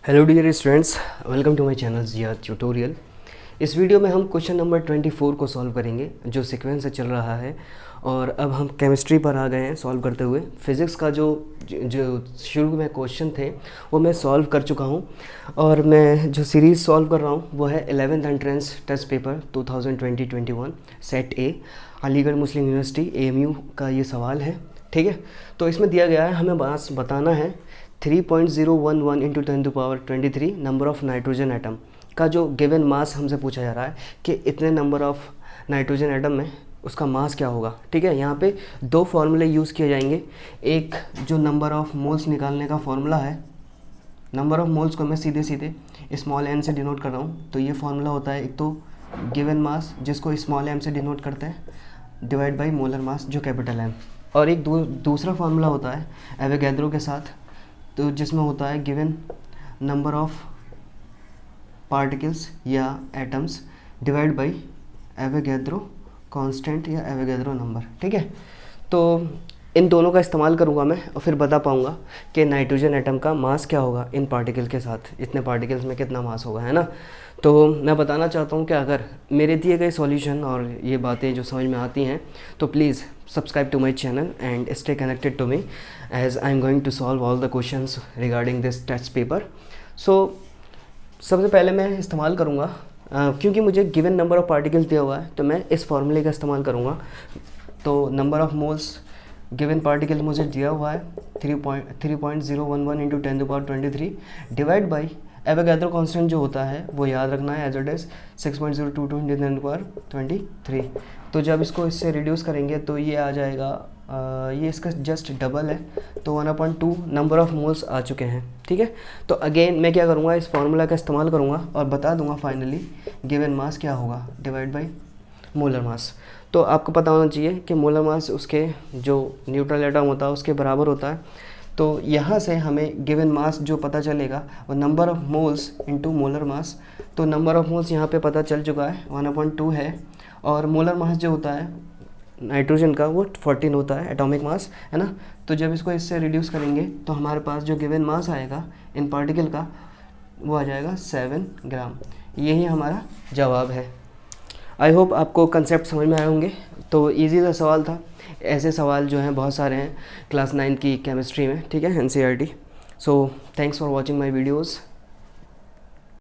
Hello dear students, welcome to my channel Jiya tutorial. इस video में हम क्वेश्चन नंबर 24 को सॉल्व करेंगे जो सीक्वेंस से चल रहा है। और अब हम केमिस्ट्री पर आ गए हैं सॉल्व करते हुए। फिज़िक्स का जो शुरू में क्वेश्चन थे वो मैं सॉल्व कर चुका हूँ। और मैं जो सीरीज़ सॉल्व कर रहा हूँ वो है 11th entrance test paper 2020-21 set A, Aligarh Muslim University AMU का ये सवाल है। ठीक है, तो इसमें दिया गया है हमें बस बताना है 3.011 into 10⁻23 number of nitrogen atom का जो गिवन मास हमसे पूछा जा रहा है कि इतने नंबर ऑफ़ नाइट्रोजन एटम में उसका मास क्या होगा। ठीक है, यहाँ पे दो फार्मूले यूज़ किए जाएंगे। एक जो नंबर ऑफ़ मोल्स निकालने का फार्मूला है, नंबर ऑफ़ मोल्स को मैं सीधे सीधे स्मॉल n से डिनोट कर रहा हूँ। तो ये फार्मूला होता है एक तो गिवन मास जिसको स्मॉल m से डिनोट करते हैं डिवाइड बाई मोलर मास जो कैपिटल M, और एक दूसरा फार्मूला होता है एवोगैड्रो के साथ, तो जिसमें होता है गिवन नंबर ऑफ़ पार्टिकल्स या atoms divide by Avogadro constant या एवोगैड्रो नंबर। ठीक है, तो इन दोनों का इस्तेमाल करूँगा मैं और फिर बता पाऊँगा कि नाइट्रोजन एटम का मास क्या होगा इन पार्टिकल के साथ, इतने पार्टिकल्स में कितना मास होगा, है ना। तो मैं बताना चाहता हूँ कि अगर मेरे दिए गए सॉल्यूशन और ये बातें जो समझ में आती हैं तो please subscribe to my channel and stay connected to me as I'm going to solve all the questions regarding this test paper. So सबसे पहले मैं इस्तेमाल करूँगा क्योंकि मुझे गिवन नंबर ऑफ़ पार्टिकल्स दिया हुआ है तो मैं इस फॉर्मूले का इस्तेमाल करूँगा। तो number of moles given particle मुझे दिया हुआ है 3.011 into 10⁻23 divide by Avogadro constant जो होता है वो याद रखना है एज इट इज़ 6.022 इंटू 10⁻23। तो जब इसको इससे रिड्यूस करेंगे तो ये आ जाएगा ये इसका जस्ट डबल है, तो 1/2 नंबर ऑफ़ मोल्स आ चुके हैं। ठीक है, तो अगेन मैं क्या करूँगा, इस फार्मूला का इस्तेमाल करूँगा और बता दूँगा फाइनली गिवन मास क्या होगा डिवाइड बाई मोलर मास। तो आपको पता होना चाहिए कि मोलर मास उसके जो न्यूट्रल एटम होता है उसके बराबर होता है। तो यहाँ से हमें गिवन मास जो पता चलेगा वो number of moles into molar mass. तो नंबर ऑफ़ मोल्स यहाँ पे पता चल चुका है 1/2 है, और मोलर मास जो होता है नाइट्रोजन का वो 14 होता है एटॉमिक मास, है ना। तो जब इसको इससे रिड्यूस करेंगे तो हमारे पास जो गिवन मास आएगा इन पार्टिकल का वो आ जाएगा 7 ग्राम। यही हमारा जवाब है। आई होप आपको कंसेप्ट समझ में आए होंगे। तो इजी सा सवाल था। ऐसे सवाल जो हैं बहुत सारे हैं क्लास 9 की केमिस्ट्री में, ठीक है, NCERT। So thanks for watching my videos.